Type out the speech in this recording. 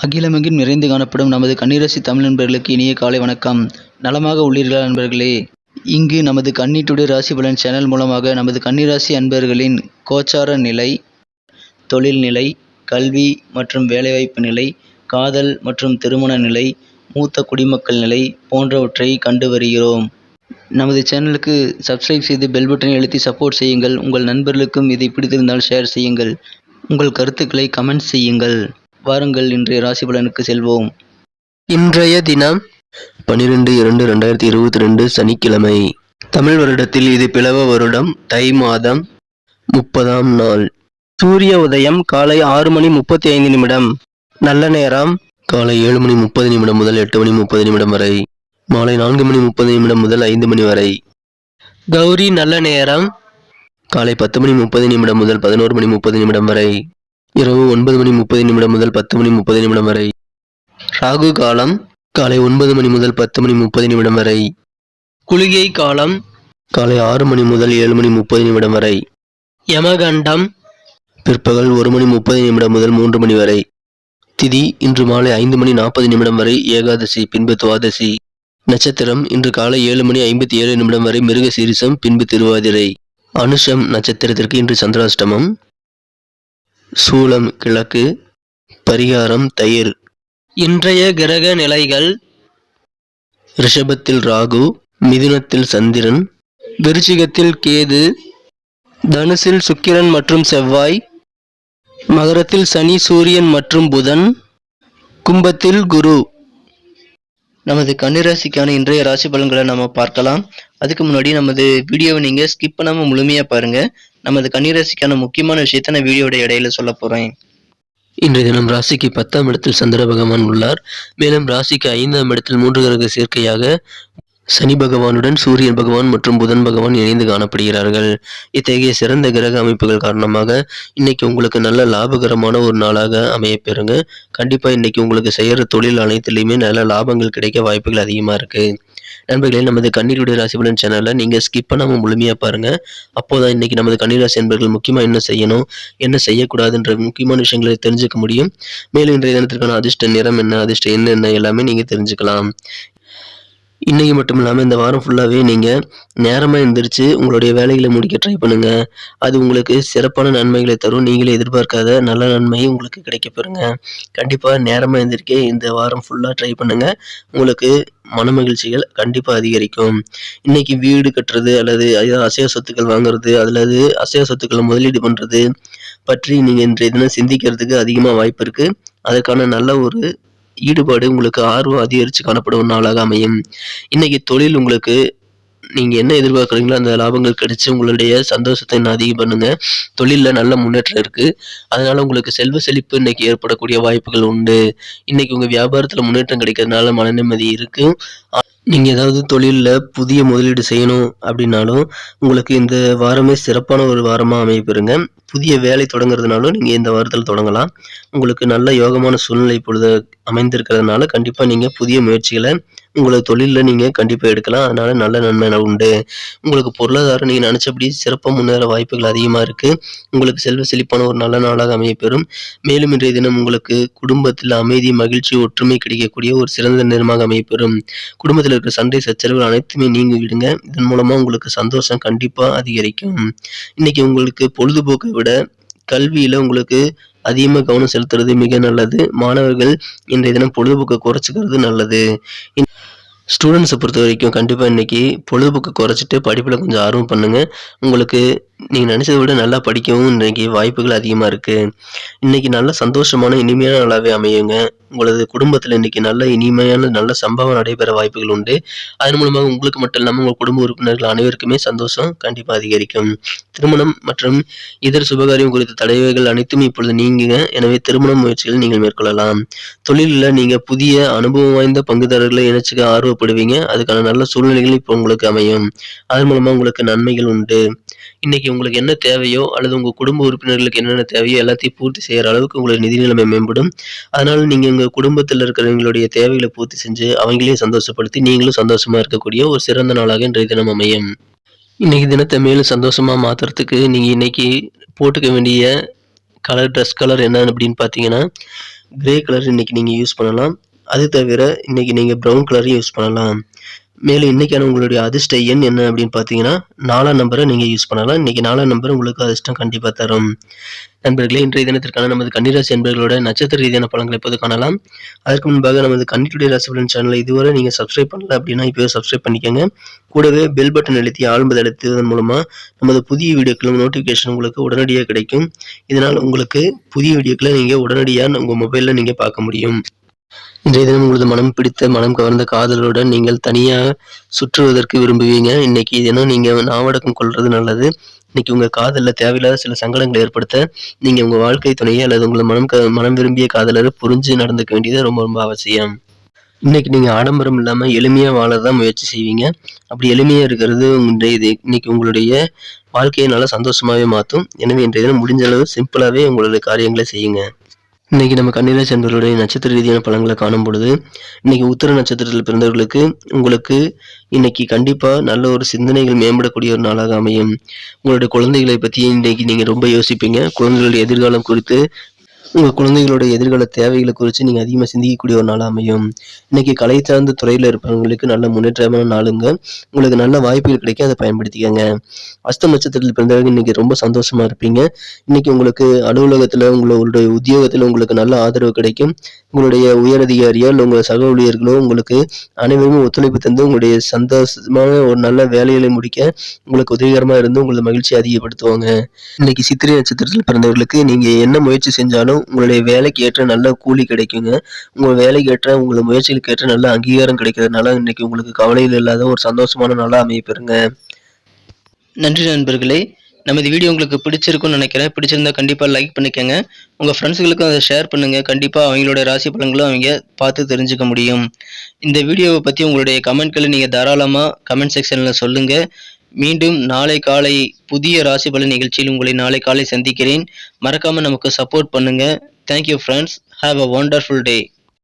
அகிலமெங்கும் நிறைந்து காணப்படும் நமது கன்னிராசி தமிழ் நண்பர்களுக்கு இனிய காலை வணக்கம். நலமாக உள்ளீர்களா நண்பர்களே? இங்கு நமது கன்னி டுடே ராசி பலன் சேனல் மூலமாக நமது கன்னிராசி அன்பர்களின் கோச்சார நிலை, தொழில் நிலை, கல்வி மற்றும் வேலைவாய்ப்பு நிலை, காதல் மற்றும் திருமண நிலை, மூத்த குடிமக்கள் நிலை போன்றவற்றை கண்டு வருகிறோம். நமது சேனலுக்கு சப்ஸ்கிரைப் செய்து பெல் பட்டனை அழுத்தி சப்போர்ட் செய்யுங்கள். உங்கள் நண்பர்களுக்கும் இதை பிடித்திருந்தால் ஷேர் செய்யுங்கள். உங்கள் கருத்துக்களை கமெண்ட் செய்யுங்கள். வாருங்கள் இன்றைய ராசி பலனுக்கு செல்வோம். இன்றைய தினம் 12/2/2022 சனிக்கிழமை. தமிழ் வருடத்தில் இது பிளவ வருடம், தை மாதம் 30ஆம் நாள். சூரிய உதயம் காலை 6:35. நல்ல நேரம் காலை 7:30 முதல் 8:30 வரை, மாலை 4:30 முதல் 5 மணி வரை. கௌரி நல்ல நேரம் காலை 10:30 முதல் 11:30 வரை, இரவு 9:30 முதல் 10:30 வரை. ராகு காலம் காலை 9 மணி முதல் 10:30 வரை. குளிகை காலம் காலை 6 மணி முதல் 7:30 வரை. யமகண்டம் பிற்பகல் 1:30 முதல் 3 மணி வரை. திதி இன்று மாலை 5:40 வரை ஏகாதசி, பின்பு துவாதசி. நட்சத்திரம் இன்று காலை 7:57 வரை மிருக சீரிசம், பின்பு திருவாதிரை. அனுஷம் நட்சத்திரத்திற்கு இன்று சந்திராஷ்டமம். சூலம் கிழக்கு. பரிகாரம் தயிர். இன்றைய கிரக நிலைகள்: ரிஷபத்தில் ராகு, மிதுனத்தில் சந்திரன், விருச்சிகத்தில் கேது, தனுசில் சுக்கிரன் மற்றும் செவ்வாய், மகரத்தில் சனி, சூரியன் மற்றும் புதன், கும்பத்தில் குரு. நமது கன்னிராசிக்கான இன்றைய ராசி பலன்களை நம்ம பார்க்கலாம். அதுக்கு முன்னாடி நமது வீடியோவை நீங்க ஸ்கிப் பண்ணாம முழுமையா பாருங்க. நமது கன்னிராசிக்கான முக்கியமான விஷயத்த நான் வீடியோட இடையில சொல்ல போறேன். இன்றைய தினம் ராசிக்கு 10ஆம் இடத்தில் சந்திர பகவான் உள்ளார். மேலும் ராசிக்கு 5ஆம் இடத்தில் 3 கிரக சேர்க்கையாக சனி பகவானுடன் சூரியன் பகவான் மற்றும் புதன் பகவான் இணைந்து காணப்படுகிறார்கள். இத்தகைய சிறந்த கிரக அமைப்புகள் காரணமாக இன்னைக்கு உங்களுக்கு நல்ல லாபகரமான ஒரு நாளாக அமைய பெறுங்க. கண்டிப்பா இன்னைக்கு உங்களுக்கு செய்யற தொழில் அனைத்துலையுமே நல்ல லாபங்கள் கிடைக்க வாய்ப்புகள் அதிகமா இருக்கு. நண்பர்களே, நமது கன்னியுடைய ராசி பலன் சேனலை நீங்க ஸ்கிப் பண்ணாம முழுமையா பாருங்க. அப்போதான் இன்னைக்கு நமது கன்னிராசி என்பர்கள் முக்கியமா என்ன செய்யணும், என்ன செய்யக்கூடாதுன்ற முக்கியமான விஷயங்களை தெரிஞ்சுக்க முடியும். மேலும் இன்றைய தினத்திற்கான அதிர்ஷ்ட நிறம் என்ன, அதிர்ஷ்ட எண் என்ன எல்லாமே நீங்க தெரிஞ்சுக்கலாம். இன்னைக்கு மட்டும் இல்லாமல் இந்த வாரம் ஃபுல்லாகவே நீங்கள் நேரமாக எந்திரிச்சு உங்களுடைய வேலைகளை முடிக்க ட்ரை பண்ணுங்க. அது உங்களுக்கு சிறப்பான நன்மைகளை தரும். நீங்களே எதிர்பார்க்காத நல்ல நன்மை உங்களுக்கு கிடைக்க பெறுங்க. கண்டிப்பாக நேரமாக எந்திரிக்க இந்த வாரம் ஃபுல்லாக ட்ரை பண்ணுங்க. உங்களுக்கு மன மகிழ்ச்சிகள் கண்டிப்பாக அதிகரிக்கும். இன்னைக்கு வீடு கட்டுறது அல்லது அசைய சொத்துக்கள் வாங்குறது அல்லது அசைய சொத்துக்களை முதலீடு பண்ணுறது பற்றி நீங்கள் இன்றைய தினம் சிந்திக்கிறதுக்கு அதிகமாக வாய்ப்பு இருக்கு. அதற்கான நல்ல ஒரு ஈடுபாடு உங்களுக்கு ஆர்வம் அதிகரித்து காணப்படும் ஒரு நாளாக அமையும். இன்னைக்கு தொழில் உங்களுக்கு நீங்க என்ன எதிர்பார்க்குறீங்களோ அந்த லாபங்கள் கிடைச்சு உங்களுடைய சந்தோஷத்தை இன்னும் அதிகம் பண்ணுங்க. தொழிலில் நல்ல முன்னேற்றம் இருக்கு. அதனால உங்களுக்கு செல்வ செழிப்பு இன்னைக்கு ஏற்படக்கூடிய வாய்ப்புகள் உண்டு. இன்னைக்கு உங்க வியாபாரத்துல முன்னேற்றம் கிடைக்கிறதுனால மன நிம்மதி இருக்கு. நீங்க ஏதாவது தொழிலில் புதிய முதலீடு செய்யணும் அப்படின்னாலும் உங்களுக்கு இந்த வாரமே சிறப்பான ஒரு வாரமா அமைய பெறுங்க. புதிய வேலை தொடங்குறதுனாலும் நீங்க இந்த வாரத்தில் தொடங்கலாம். உங்களுக்கு நல்ல யோகமான சூழ்நிலை இப்பொழுது அமைந்திருக்கிறதுனால கண்டிப்பா நீங்க புதிய முயற்சிகளை உங்களோட தொழிலில் நீங்க கண்டிப்பா எடுக்கலாம். அதனால நல்ல நன்மை உண்டு. உங்களுக்கு பொருளாதாரம் நீங்க நினைச்சபடி சிறப்பாக முன்னேற வாய்ப்புகள் அதிகமா இருக்கு. உங்களுக்கு செல்வ செழிப்பான ஒரு நல்ல நாளாக அமைய பெறும். மேலும் இன்றைய தினம் உங்களுக்கு குடும்பத்தில் அமைதி, மகிழ்ச்சி, ஒற்றுமை கிடைக்கக்கூடிய ஒரு சிறந்த நேரமாக அமைய பெறும். குடும்பத்தில் இருக்கிற சண்டை சச்சரவுகள் அனைத்துமே நீங்கி விடுங்க. இதன் மூலமா உங்களுக்கு சந்தோஷம் கண்டிப்பா அதிகரிக்கும். இன்னைக்கு உங்களுக்கு பொழுதுபோக்கை விட கல்வியில உங்களுக்கு அதிகமாக கவனம் செலுத்துறது மிக நல்லது. மாணவர்கள் இன்றைய தினம் பொழுதுபோக்கை குறைச்சிக்கிறது நல்லது. ஸ்டூடெண்ட்ஸை பொறுத்த வரைக்கும் கண்டிப்பாக இன்னைக்கு பொழுதுபோக்கு குறைச்சிட்டு படிப்பில் கொஞ்சம் ஆர்வம் பண்ணுங்க. உங்களுக்கு நீங்கள் நினச்சதை விட நல்லா படிக்கவும் இன்னைக்கு வாய்ப்புகள் அதிகமாக இருக்குது. இன்னைக்கு நல்ல சந்தோஷமான இனிமையான நாளாகவே அமையுங்க. உங்களது குடும்பத்தில் இன்னைக்கு நல்ல இனிமையான நல்ல சம்பவம் நடைபெற வாய்ப்புகள் உண்டு. அதன் மூலமாக உங்களுக்கு மட்டும் இல்லாமல் உங்கள் குடும்ப உறுப்பினர்கள் அனைவருக்குமே சந்தோஷம் கண்டிப்பாக அதிகரிக்கும். திருமணம் மற்றும் இதர சுபகாரியம் குறித்த தடைகள் அனைத்தும் இப்பொழுது நீங்குங்க. எனவே திருமண முயற்சிகள் நீங்கள் மேற்கொள்ளலாம். தொழிலில் நீங்கள் புதிய அனுபவம் வாய்ந்த பங்குதாரர்களை இணைச்சிக்க ஆர்வப்படுவீங்க. அதுக்கான நல்ல சூழ்நிலைகள் இப்போ உங்களுக்கு அமையும். அதன் மூலமாக உங்களுக்கு நன்மைகள் உண்டு. இன்னைக்கு உங்களுக்கு என்ன தேவையோ அல்லது உங்கள் குடும்ப உறுப்பினர்களுக்கு என்னென்ன தேவையோ எல்லாத்தையும் பூர்த்தி செய்கிற அளவுக்கு உங்களுக்கு நிதி நிலைமை மேம்படும். அதனால நீங்கள் உங்கள் குடும்பத்தில் இருக்கிறவங்களுடைய தேவைகளை பூர்த்தி செஞ்சு அவங்களையும் சந்தோஷப்படுத்தி நீங்களும் சந்தோஷமா இருக்கக்கூடிய ஒரு சிறந்த நாளாக இன்றைய தினம் அமையும். இன்னைக்கு தினத்தை மேலும் சந்தோஷமா மாத்துறதுக்கு நீங்க இன்னைக்கு போட்டுக்க வேண்டிய ட்ரெஸ் கலர் என்னன்னு அப்படின்னு பார்த்தீங்கன்னா, கிரே கலர் இன்னைக்கு நீங்க யூஸ் பண்ணலாம். அது தவிர இன்னைக்கு நீங்க ப்ரவுன் கலரையும் யூஸ் பண்ணலாம். மேலும் இன்னைக்கான உங்களுடைய அதிர்ஷ்ட எண் என்ன அப்படின்னு பார்த்தீங்கன்னா, 4ஆம் நம்பரை நீங்க யூஸ் பண்ணலாம். இன்னைக்கு 4ஆம் நம்பர் உங்களுக்கு அதிர்ஷ்டம் கண்டிப்பா தரும். நண்பர்களே, இன்றைய தினத்திற்கான நமது கன்னிராசி அன்பர்களோட நட்சத்திர ரீதியான பலன்களை இப்போது காணலாம். அதற்கு முன்பாக நமது கன்னி டுடே ராசி பலன் சேனலை இதுவரை நீங்க சப்ஸ்கிரைப் பண்ணல அப்படின்னா இப்போவே சப்ஸ்கிரைப் பண்ணிக்கோங்க. கூடவே பெல் பட்டன் அழுத்தி ஆல்பதை அழுத்துவதன் மூலமா நமது புதிய வீடியோக்களும் நோட்டிஃபிகேஷன் உங்களுக்கு உடனடியாக கிடைக்கும். இதனால் உங்களுக்கு புதிய வீடியோக்களை நீங்க உடனடியா உங்க மொபைல்ல நீங்க பார்க்க முடியும். இன்றைய தினம் உங்களது மனம் பிடித்த, மனம் கவர்ந்த காதலருடன் நீங்கள் தனியாக சுற்றுவதற்கு விரும்புவீங்க. இன்னைக்கு தினம் நீங்க நாவடக்கம் கொள்றது நல்லது. இன்னைக்கு உங்க காதல்ல தேவையில்லாத சில சங்கடங்களை ஏற்படுத்த நீங்க உங்க வாழ்க்கை துணையை அல்லது உங்களை மனம் விரும்பிய காதலரை புரிஞ்சு நடந்துக்க வேண்டியது ரொம்ப ரொம்ப அவசியம். இன்னைக்கு நீங்க ஆடம்பரம் இல்லாம எளிமையா வாழதான் முயற்சி செய்வீங்க. அப்படி எளிமையா இருக்கிறது இன்னைக்கு உங்களுடைய வாழ்க்கையை நல்லா சந்தோஷமாவே மாத்தும். எனவே இன்றைய தினம் முடிஞ்ச அளவு சிம்பிளாவே உங்களுடைய காரியங்களை செய்யுங்க. இன்னைக்கு நம்ம கன்னிராசி அன்பர்களுடைய நட்சத்திர ரீதியான பலன்களை காணும் பொழுது, இன்னைக்கு உத்திர நட்சத்திரத்தில் பிறந்தவர்களுக்கு உங்களுக்கு இன்னைக்கு கண்டிப்பா நல்ல ஒரு சிந்தனைகள் மேம்படக்கூடிய ஒரு நாளாக அமையும். உங்களுடைய குழந்தைகளை பத்தி இன்னைக்கு நீங்க ரொம்ப யோசிப்பீங்க. குழந்தைகளுடைய எதிர்காலம் குறித்து, உங்க குழந்தைகளோட எதிர்கால தேவைகளை குறித்து நீங்க அதிகமா சிந்திக்கக்கூடிய ஒரு நாளா அமையும். இன்னைக்கு கலை சார்ந்த துறையில இருப்பவங்களுக்கு நல்ல முன்னேற்றமான நாளுங்க. உங்களுக்கு நல்ல வாய்ப்புகள் கிடைக்கும், அதை பயன்படுத்திக்கங்க. அஸ்தம் நட்சத்திரத்தில் பிறந்தவங்க இன்னைக்கு ரொம்ப சந்தோஷமா இருப்பீங்க. இன்னைக்கு உங்களுக்கு அலுவலகத்துல உங்களுடைய உத்தியோகத்துல உங்களுக்கு நல்ல ஆதரவு கிடைக்கும். உங்களுடைய உயரதிகாரியோ இல்லை உங்கள் சக ஊழியர்களோ உங்களுக்கு அனைவருமே ஒத்துழைப்பு தந்து உங்களுடைய சந்தோஷமான ஒரு நல்ல வேலைகளை முடிக்க உங்களுக்கு உதவிகரமா இருந்து உங்களது மகிழ்ச்சியை அதிகப்படுத்துவாங்க. இன்னைக்கு சித்திரை நட்சத்திரத்தில் பிறந்தவர்களுக்கு நீங்க என்ன முயற்சி செஞ்சாலும் உங்களுடைய வேலைக்கு ஏற்ற நல்ல கூலி கிடைக்குங்க. உங்க வேலைக்கு ஏற்ற உங்களோட முயற்சிகளுக்கு ஏற்ற நல்ல அங்கீகாரம் கிடைக்கிறதுனால இன்னைக்கு உங்களுக்கு கவலையில் இல்லாத ஒரு சந்தோஷமான நாளா அமையப்பெறுங்க. நன்றி நண்பர்களே. நமது வீடியோ உங்களுக்கு பிடிச்சிருக்கும்னு நினைக்கிறேன். பிடிச்சிருந்தா கண்டிப்பாக லைக் பண்ணிக்கோங்க. உங்கள் ஃப்ரெண்ட்ஸுகளுக்கும் அதை ஷேர் பண்ணுங்கள். கண்டிப்பாக அவங்களோட ராசி பலன்களும் அவங்க பார்த்து தெரிஞ்சுக்க முடியும். இந்த வீடியோவை பற்றி உங்களுடைய கமெண்ட்களை நீங்கள் தாராளமாக கமெண்ட் செக்ஷனில் சொல்லுங்கள். மீண்டும் நாளை காலை புதிய ராசி பலன் நிகழ்ச்சியில் உங்களை நாளை காலை சந்திக்கிறேன். மறக்காமல் நமக்கு சப்போர்ட் பண்ணுங்கள். Thank you friends. Have a wonderful day.